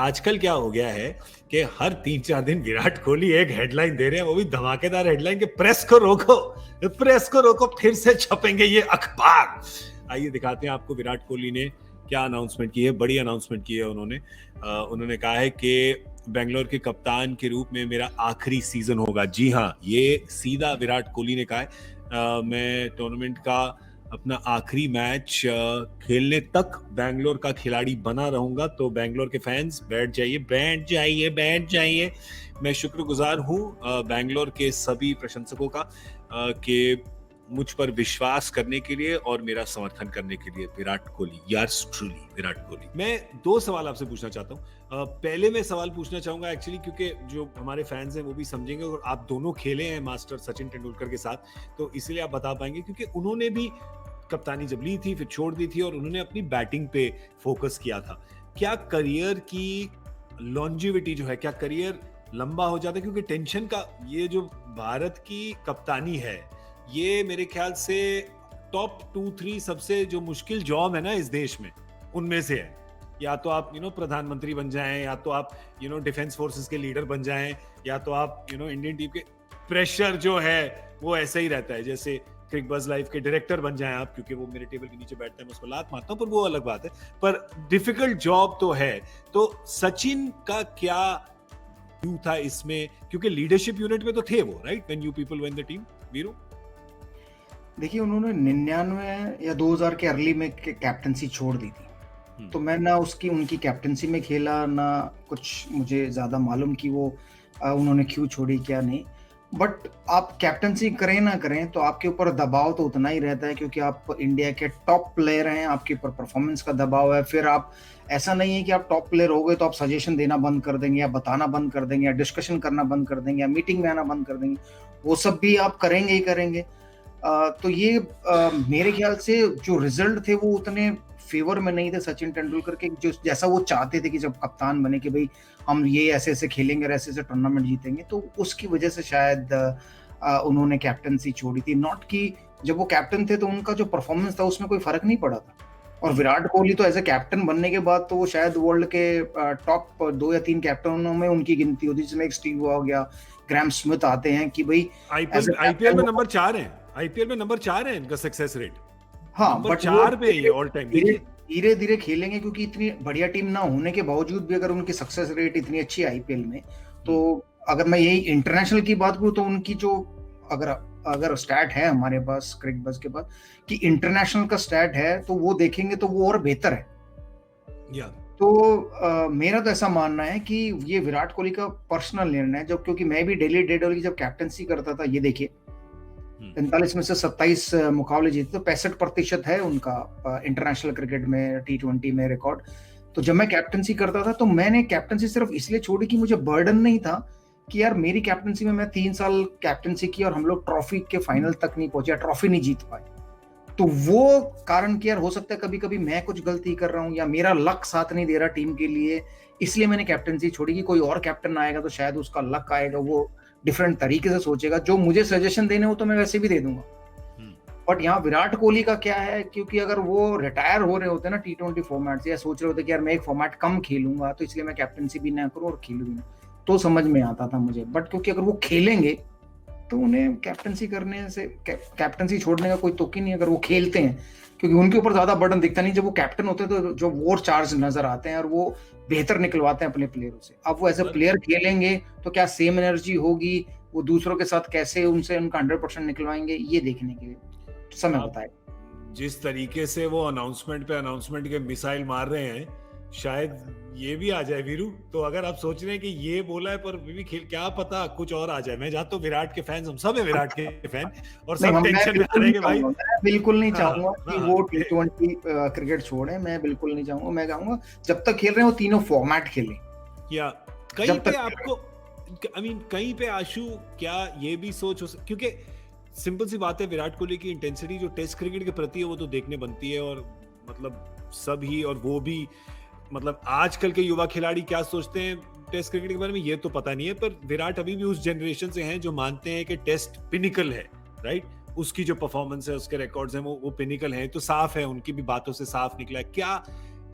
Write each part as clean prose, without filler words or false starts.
आजकल क्या हो गया है कि हर 3-4 दिन विराट कोहली एक हेडलाइन दे रहे हैं, वो भी धमाकेदार हेडलाइन कि प्रेस को रोको, प्रेस को रोको, फिर से छपेंगे ये अखबार। आइए दिखाते हैं आपको विराट कोहली ने क्या अनाउंसमेंट की है। बड़ी अनाउंसमेंट की है उन्होंने कहा है कि बेंगलोर के कप्तान के रूप में मेरा आखिरी सीजन होगा। जी हाँ, ये सीधा विराट कोहली ने कहा है। मैं टूर्नामेंट का अपना आखिरी मैच खेलने तक बैंगलोर का खिलाड़ी बना रहूंगा। तो बैंगलोर के फैंस बैठ जाइए, बैठ जाइए, बैठ जाइए। मैं शुक्रगुजार हूं बैंगलोर के सभी प्रशंसकों का कि मुझ पर विश्वास करने के लिए और मेरा समर्थन करने के लिए। Virat Kohli, yours truly Virat Kohli. मैं 2 सवाल आपसे पूछना चाहता हूं। पहले मैं सवाल पूछना चाहूंगा एक्चुअली क्योंकि जो हमारे फैंस हैं वो भी समझेंगे, और आप दोनों खेले हैं मास्टर सचिन तेंदुलकर के साथ, तो इसलिए आप बता पाएंगे क्योंकि उन्होंने भी कप्तानी जब ली थी फिर छोड़ दी थी और उन्होंने अपनी बैटिंग पे फोकस किया था। क्या करियर की लॉन्जिविटी जो है, क्या करियर लंबा हो जाता है? क्योंकि टेंशन का ये जो भारत की कप्तानी है, ये मेरे ख्याल से टॉप 2-3 सबसे जो मुश्किल जॉब है ना इस देश में, उनमें से है। या तो आप प्रधानमंत्री बन जाएं, या तो आप डिफेंस फोर्सेस के लीडर बन जाएं, या तो आप इंडियन टीम के प्रेशर जो है वो ऐसा ही रहता है जैसे क्रिक बज लाइफ के डायरेक्टर बन जाएं आप, क्योंकि वो मेरे टेबल के नीचे बैठते हैं, मैं उसको लात मारता हूं, पर वो अलग बात है। पर डिफिकल्ट जॉब तो है। तो सचिन का क्या व्यू था इसमें, क्योंकि लीडरशिप यूनिट में तो थे वो, right, when you people when the team. Veeru, देखिए, उन्होंने 99 या 2000 के अर्ली में कैप्टनसी छोड़ दी थी, तो मैं ना उनकी कैप्टनसी में खेला, ना कुछ मुझे ज़्यादा मालूम कि वो उन्होंने क्यों छोड़ी, क्या नहीं। बट आप कैप्टनसी करें ना करें तो आपके ऊपर दबाव तो उतना ही रहता है, क्योंकि आप इंडिया के टॉप प्लेयर हैं, आपके ऊपर परफॉर्मेंस का दबाव है। फिर आप, ऐसा नहीं है कि आप टॉप प्लेयर हो गए तो आप सजेशन देना बंद कर देंगे, या बताना बंद कर देंगे, या डिस्कशन करना बंद कर देंगे, या मीटिंग में आना बंद कर देंगे। वो सब भी आप करेंगे ही करेंगे। तो ये मेरे ख्याल से जो रिजल्ट थे वो उतने फेवर में नहीं थे सचिन तेंदुलकर के, जो जैसा वो चाहते थे कि जब कप्तान बने कि भाई हम ये ऐसे ऐसे खेलेंगे और ऐसे ऐसे टूर्नामेंट जीतेंगे। तो उसकी वजह से शायद उन्होंने कैप्टनसी छोड़ी थी। नॉट कि जब वो कैप्टन थे तो उनका जो परफॉर्मेंस था उसमें कोई फर्क नहीं पड़ा था। और विराट कोहली तो एज ए कैप्टन बनने के बाद तो वो शायद वर्ल्ड के टॉप 2 या 3 कैप्टनों में उनकी गिनती होती है, जिसमें एक स्टीव हो गया, ग्रैम स्मिथ आते हैं कि भाई आईपीएल में नंबर 4 है। आईपीएल में नंबर 4 है इनका सक्सेस रेट। हाँ, नंबर 4 पे ये ऑल टाइम। धीरे धीरे खेलेंगे, क्योंकि इतनी बढ़िया टीम ना होने के बावजूद भी अगर उनकी सक्सेस रेट इतनी अच्छी आईपीएल में, तो अगर मैं यही इंटरनेशनल की बात करूं तो उनकी जो अगर स्टैट है हमारे पास क्रिक बज के पास कि इंटरनेशनल का स्टैट है, तो वो देखेंगे तो वो और बेहतर है। तो मेरा तो ऐसा मानना है कि ये विराट कोहली का पर्सनल निर्णय है, जब क्योंकि मैं भी डेली डेडोल की जब कैप्टनसी करता था, ये देखिए 45 में से 27 मुकाबले जीते, तो 65% है उनका इंटरनेशनल क्रिकेट में T20 में रिकॉर्ड। तो जब मैं कैप्टनसी करता था तो मैंने कैप्टनसी सिर्फ इसलिए छोड़ी कि मुझे बर्डन नहीं था कि यार मेरी कैप्टनसी में मैं 3 साल कैप्टनसी की और हम लोग ट्रॉफी के फाइनल तक नहीं पहुंचे, ट्रॉफी नहीं जीत पाए। तो वो कारण कि यार हो सकता है कभी कभी मैं कुछ गलती कर रहा हूँ या मेरा लक साथ नहीं दे रहा टीम के लिए, इसलिए मैंने कैप्टनसी छोड़ी। कि कोई और कैप्टन आएगा तो शायद उसका लक आएगा, वो डिफरेंट तरीके से सोचेगा, जो मुझे सजेशन देने हो तो मैं वैसे भी दे दूंगा। बट यहाँ विराट कोहली का क्या है, क्योंकि अगर वो रिटायर हो रहे होते ना T20 फॉर्मेट से, या सोच रहे होते कि यार मैं एक फॉर्मेट कम खेलूंगा तो इसलिए मैं कैप्टनसी भी ना करूँ और खेलूं भी ना, तो समझ में आता था मुझे। बट क्योंकि अगर वो खेलेंगे तो उन्हें कैप्टनसी करने से, कैप्टनसी छोड़ने का कोई तुक ही नहीं अगर वो खेलते हैं, क्योंकि उनके ऊपर ज्यादा बर्डन दिखता नहीं। जब वो कैप्टन होते हैं तो जो वॉर चार्ज नजर आते हैं और वो बेहतर निकलवाते हैं अपने प्लेयरों से। अब वो एज ए प्लेयर खेलेंगे तो क्या सेम एनर्जी होगी, वो दूसरों के साथ कैसे उनसे उनका 100% निकलवाएंगे, ये देखने के लिए समय बताए। जिस तरीके से वो अनाउंसमेंट के मिसाइल मार रहे हैं, शायद ये भी आ जाए वीरू। तो अगर आप सोच रहे हैं कि ये बोला है पर भी खेल, क्या पता कुछ और आ जाए। मैं जानता हूँ विराट के फैंस, हम सब है विराट के फैन, और सब टेंशन में रहेंगे भाई। मैं बिल्कुल नहीं चाहूंगा कि वो T20 क्रिकेट छोड़े, मैं बिल्कुल नहीं चाहूंगा। मैं चाहूंगा जब तक खेल रहे हैं वो तीनों फॉर्मेट खेलें। या कहीं पे आपको कहीं पे आशु क्या ये भी सोच हो, क्योंकि सिंपल सी बात है, विराट कोहली की इंटेंसिटी जो टेस्ट क्रिकेट के प्रति है वो तो देखने बनती है, और मतलब सब ही, और वो भी मतलब आजकल के युवा खिलाड़ी क्या सोचते हैं टेस्ट क्रिकेट के बारे में ये तो पता नहीं है, पर विराट अभी भी उस जनरेशन से हैं जो मानते हैं कि टेस्ट पिनिकल है, राइट। उसकी जो परफॉर्मेंस है, उसके रिकॉर्ड्स हैं, वो पिनिकल है। तो साफ है, उनकी भी बातों से साफ निकला है। क्या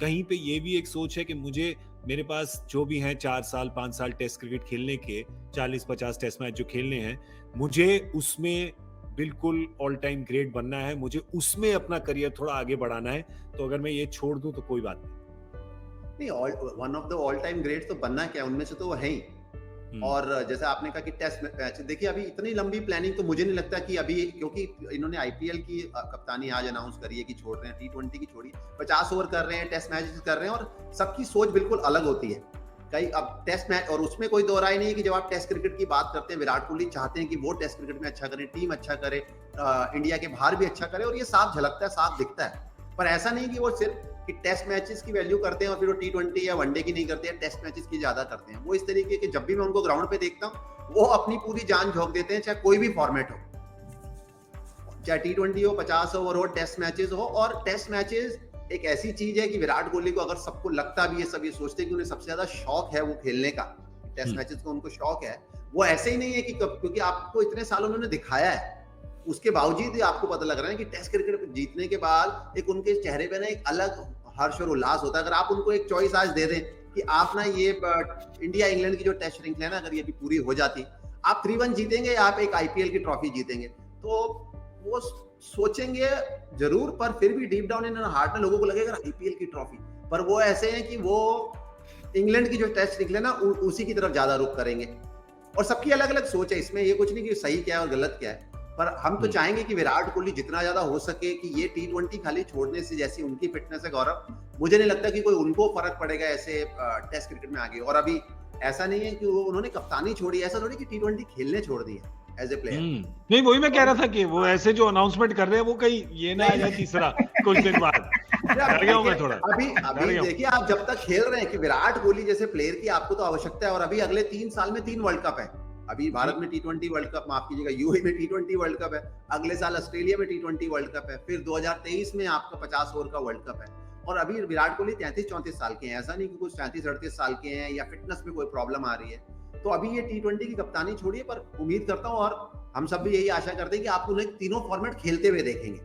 कहीं पे ये भी एक सोच है कि मुझे मेरे पास जो भी हैं 4 साल 5 साल टेस्ट क्रिकेट खेलने के, 40-50 टेस्ट मैच जो खेलने हैं, मुझे उसमें बिल्कुल ऑल टाइम ग्रेट बनना है, मुझे उसमें अपना करियर थोड़ा आगे बढ़ाना है, तो अगर मैं ये छोड़ दूं तो कोई बात नहीं। नहीं, one of the all time greats तो बनना क्या, उनमें से तो वो है ही। और जैसे आपने कहा कि टेस्ट मैच, देखिए अभी इतनी लंबी प्लानिंग तो मुझे नहीं लगता कि अभी, क्योंकि इन्होंने आईपीएल की कप्तानी आज अनाउंस करी है कि छोड़ रहे हैं, टी20 की छोड़ी, 50 ओवर कर रहे हैं, टेस्ट मैचेस कर रहे हैं, और सबकी सोच बिल्कुल अलग होती है। कई अब टेस्ट मैच, और उसमें कोई दो राय नहीं है कि जब आप टेस्ट क्रिकेट की बात करते हैं, विराट कोहली चाहते हैं कि वो टेस्ट क्रिकेट में अच्छा करे, टीम अच्छा करे, इंडिया के बाहर भी अच्छा करे, और ये साफ झलकता है, साफ दिखता है। पर ऐसा नहीं कि वो सिर्फ कि टेस्ट मैचेस की वैल्यू करते हैं और फिर वो टी20 या वनडे की नहीं करते हैं, टेस्ट मैचेस की ज्यादा करते हैं। वो इस तरीके के, जब भी मैं उनको ग्राउंड पे देखता हूँ, वो अपनी पूरी जान झोंक देते हैं, चाहे कोई भी फॉर्मेट हो, चाहे टी20 हो, 50 ओवर हो, टेस्ट मैचेस हो। और टेस्ट मैचेस एक ऐसी चीज है कि विराट कोहली को अगर सबको लगता भी है, सब ये सोचते हैं कि उन्हें सबसे ज्यादा शौक है वो खेलने का, टेस्ट मैचेस का उनको शौक है, वो ऐसे ही नहीं है कि क्योंकि आपको इतने साल उन्होंने दिखाया है, उसके बावजूद ही आपको पता लग रहा है कि टेस्ट क्रिकेट जीतने के बाद एक उनके चेहरे पे ना एक अलग हर्ष और उल्लास होता है। अगर आप उनको एक चॉइस आज दे दें कि आप ना ये इंडिया इंग्लैंड की जो टेस्ट श्रृंखला है ना, अगर ये भी पूरी हो जाती, आप 3-1 जीतेंगे या आप एक आईपीएल की ट्रॉफी जीतेंगे, तो वो सोचेंगे जरूर, पर फिर भी डीप डाउन इन हार्ट में लोगों को लगेगा आईपीएल की ट्रॉफी। पर वो ऐसे हैं कि वो इंग्लैंड की जो टेस्ट श्रृंखला ना, उसी की तरफ ज्यादा रुख करेंगे। और सबकी अलग अलग सोच है, इसमें ये कुछ नहीं कि सही क्या है और गलत क्या है, पर हम तो चाहेंगे कि विराट कोहली जितना ज्यादा हो सके कि ये टी20 खाली छोड़ने से, जैसी उनकी फिटनेस है गौरव, मुझे नहीं लगता कि कोई उनको फर्क पड़ेगा ऐसे टेस्ट क्रिकेट में आगे। और अभी ऐसा नहीं है कि उन्होंने कप्तानी छोड़ी, ऐसा थोड़ी कि टी20 खेलने छोड़ दी है एज ए प्लेयर। नहीं, वही मैं कह रहा था कि वो ऐसे जो अनाउंसमेंट कर रहे हैं, वो कहीं ये ना आ जाए तीसरा कुछ दिन बाद। डर गया हूं मैं थोड़ा। अभी देखिए, आप जब तक खेल रहे हैं कि विराट कोहली जैसे प्लेयर की आपको तो आवश्यकता है, और अभी अगले 3 साल में 3 वर्ल्ड कप है। अभी भारत में टी20 वर्ल्ड कप, माफ कीजिएगा, यूएई में टी20 वर्ल्ड कप है, अगले साल ऑस्ट्रेलिया में टी20 वर्ल्ड कप है, फिर 2023 में आपका 50 ओवर का वर्ल्ड कप है। और अभी विराट कोहली 33-34 साल के हैं, ऐसा नहीं कि कुछ 37-38 साल के हैं या फिटनेस में कोई प्रॉब्लम आ रही है। तो अभी ये टी20 की कप्तानी छोड़िए, पर उम्मीद करता हूँ और हम सब भी यही आशा करते हैं कि आप उन्हें तीनों फॉर्मेट खेलते हुए देखेंगे।